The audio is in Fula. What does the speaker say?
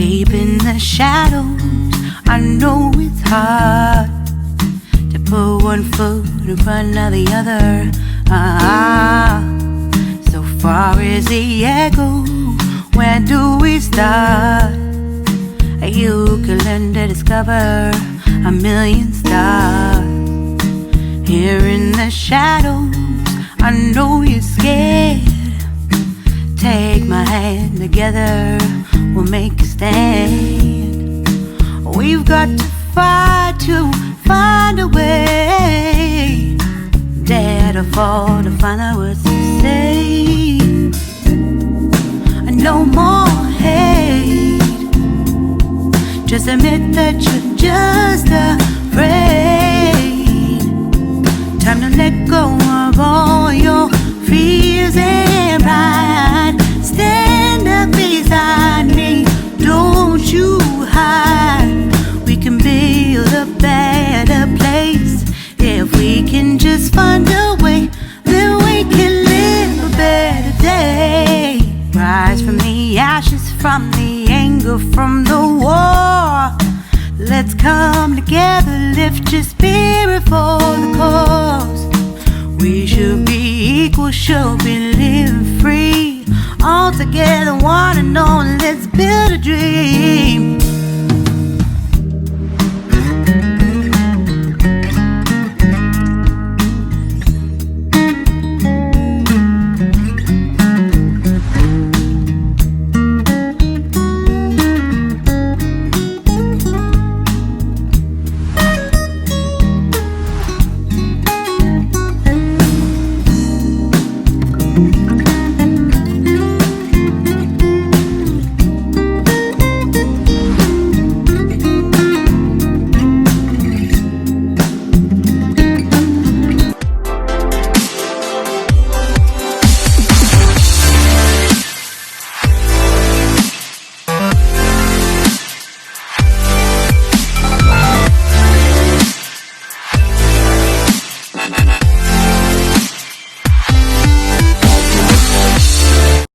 Deep in the shadows, I know it's hard to put one foot in front of the other. So far as the echo, where do we start? You can learn to discover a million stars. Here in the shadows, I know you're scared. Take my hand, together we'll make a stand. We've got to fight to find a way. Dare to fall to find the words to say. No more hate. Just admit that you're just afraid. Time to let go of all your fears and pride. Stand up beside me, don't you hide. We can build a better place. If we can just find a way, then we can live a better day. Rise from the ashes, from the anger, from the war. Let's come together, lift your spirit for the cause. We should be equal, should be living free. All together, one and all, let's build a dream.